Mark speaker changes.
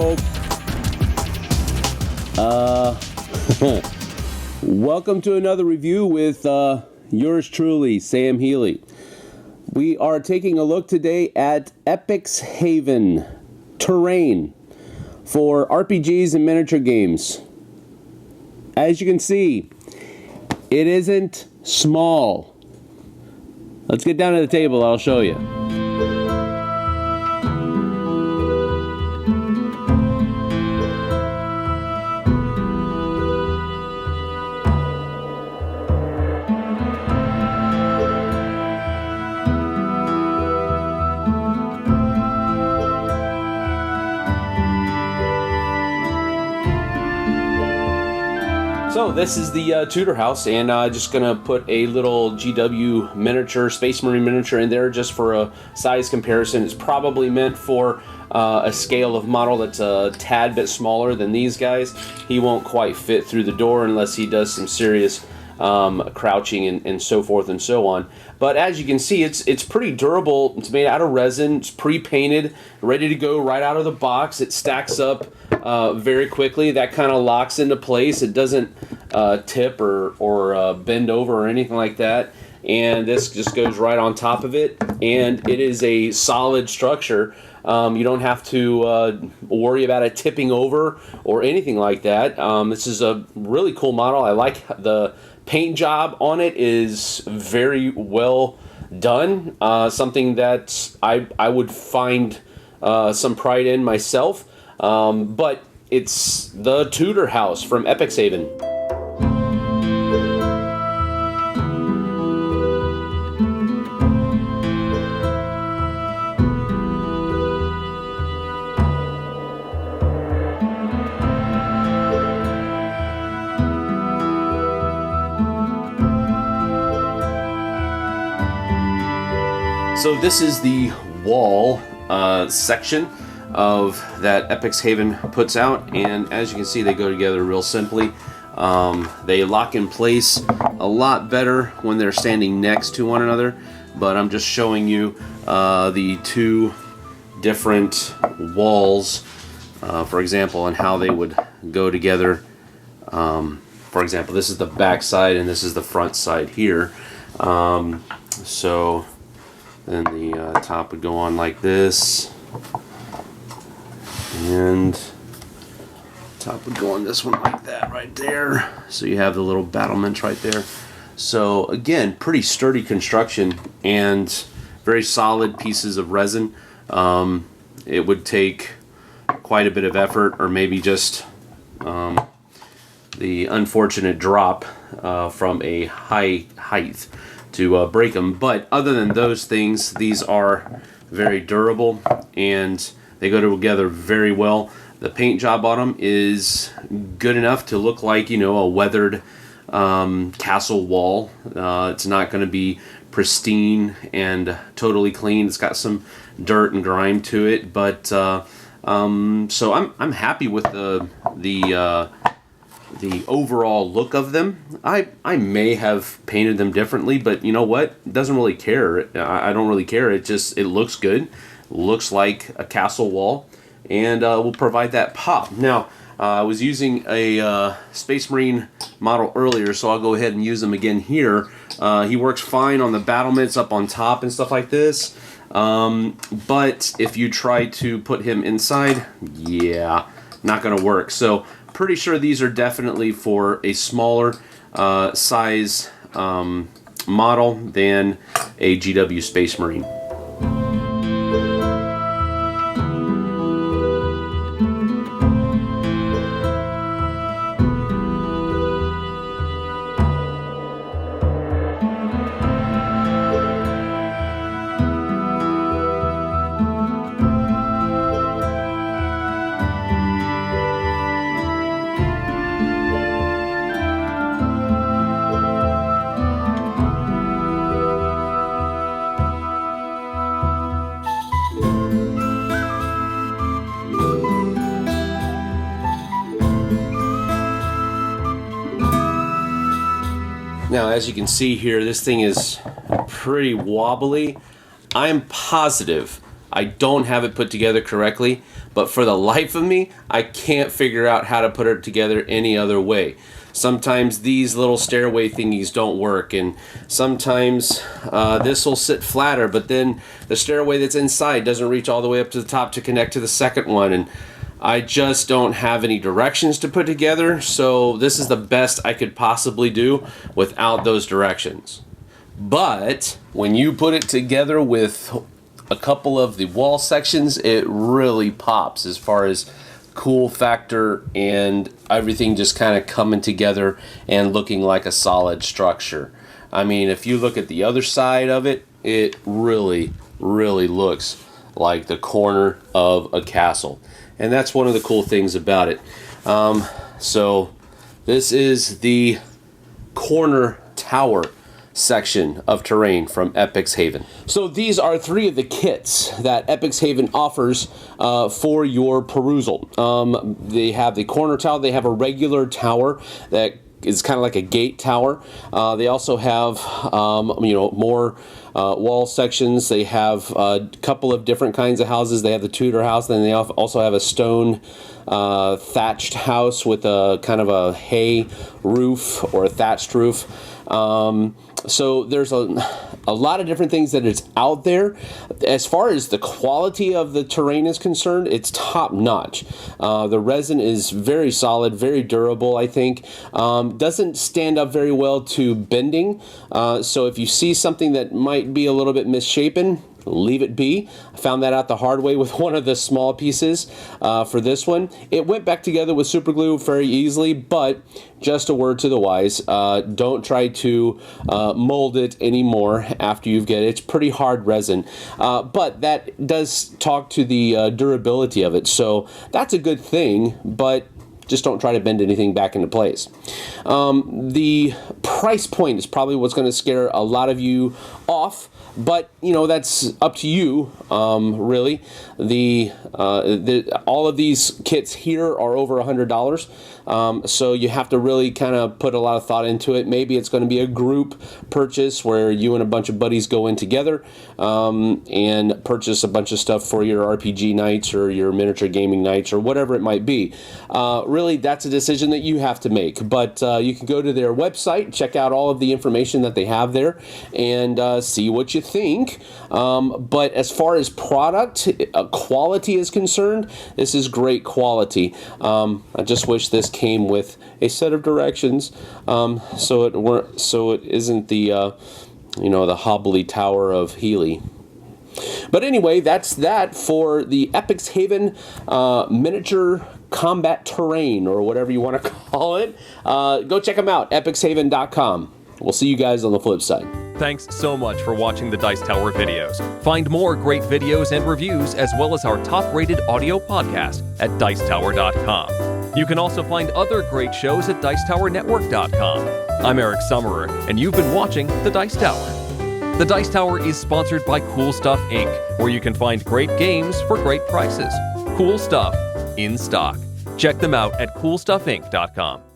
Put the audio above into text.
Speaker 1: folks. Welcome to another review with yours truly, Sam Healey. We are taking a look today at Epix Haven Terrain for RPGs and miniature games. As you can see, it isn't small. Let's get down to the table, I'll show you. So this is the Tudor house, and just gonna put a little GW miniature, Space Marine miniature in there just for a size comparison. It's probably meant for a scale of model that's a tad bit smaller than these guys. He won't quite fit through the door unless he does some serious crouching and so forth and so on. But as you can see, it's pretty durable. It's made out of resin. It's pre-painted, ready to go right out of the box. It stacks up very quickly. That kind of locks into place. It doesn't tip or bend over or anything like that. And this just goes right on top of it. And it is a solid structure. You don't have to worry about it tipping over or anything like that. This is a really cool model. I like the paint job on it is very well done. Something that I would find some pride in myself. But it's the Tudor house from Epix Haven. So this is the wall section of that Epix Haven puts out, and as you can see, they go together real simply. They lock in place a lot better when they're standing next to one another, but I'm just showing you the two different walls, for example, and how they would go together. For example, this is the back side and this is the front side here. So then the top would go on like this, and top would go on this one like that right there. So you have the little battlements right there. So again, pretty sturdy construction and very solid pieces of resin. It would take quite a bit of effort, or maybe just the unfortunate drop from a high height to break them. But other than those things, these are very durable and they go together very well. The paint job on them is good enough to look like, you know, a weathered castle wall. It's not going to be pristine and totally clean. It's got some dirt and grime to it, but so I'm happy with the overall look of them. I may have painted them differently, but you know what? It doesn't really care. I don't really care. It looks good. Looks like a castle wall, and will provide that pop. Now, I was using a Space Marine model earlier, so I'll go ahead and use him again here. He works fine on the battlements up on top and stuff like this. But if you try to put him inside, yeah, not going to work. So pretty sure these are definitely for a smaller size model than a GW Space Marine. Now, as you can see here, this thing is pretty wobbly. I'm positive I don't have it put together correctly, but for the life of me, I can't figure out how to put it together any other way. Sometimes these little stairway thingies don't work, and sometimes this will sit flatter, but then the stairway that's inside doesn't reach all the way up to the top to connect to the second one, and I just don't have any directions to put together, so this is the best I could possibly do without those directions. But when you put it together with a couple of the wall sections, it really pops as far as cool factor and everything just kind of coming together and looking like a solid structure. I mean, if you look at the other side of it, it really, really looks like the corner of a castle. And that's one of the cool things about it. So this is the corner tower section of terrain from Epix Haven. So these are 3 of the kits that Epix Haven offers for your perusal. They have the corner tower. They have a regular tower that is kind of like a gate tower. They also have more wall sections. They have a couple of different kinds of houses. They have the Tudor house, then they also have a stone thatched house with a kind of a hay roof or a thatched roof. So there's a lot of different things that is out there. As far as the quality of the terrain is concerned, it's top notch. The resin is very solid, very durable, I think. Doesn't stand up very well to bending. So if you see something that might be a little bit misshapen, leave it be. I found that out the hard way with one of the small pieces for this one. It went back together with super glue very easily, but just a word to the wise, don't try to mold it anymore after you get it. It's pretty hard resin, but that does talk to the durability of it, so that's a good thing, but just don't try to bend anything back into place. The price point is probably what's going to scare a lot of you off, but that's up to you, really. All of these kits here are over $100, so you have to really kind of put a lot of thought into it. Maybe it's going to be a group purchase where you and a bunch of buddies go in together and purchase a bunch of stuff for your RPG nights or your miniature gaming nights or whatever it might be. Really, that's a decision that you have to make, but you can go to their website, check out all of the information that they have there, and see what you think. But as far as product quality is concerned, this is great quality. I just wish this came with a set of directions, so it isn't the the hobbly tower of Healey. But anyway, that's that for the Epix Haven miniature combat terrain, or whatever you want to call it. Go check them out, epixhaven.com. We'll see you guys on the flip side.
Speaker 2: Thanks so much for watching the Dice Tower videos. Find more great videos and reviews, as well as our top-rated audio podcast at Dicetower.com. You can also find other great shows at DicetowerNetwork.com. I'm Eric Summerer, and you've been watching The Dice Tower. The Dice Tower is sponsored by Cool Stuff Inc., where you can find great games for great prices. Cool stuff in stock. Check them out at CoolStuffInc.com.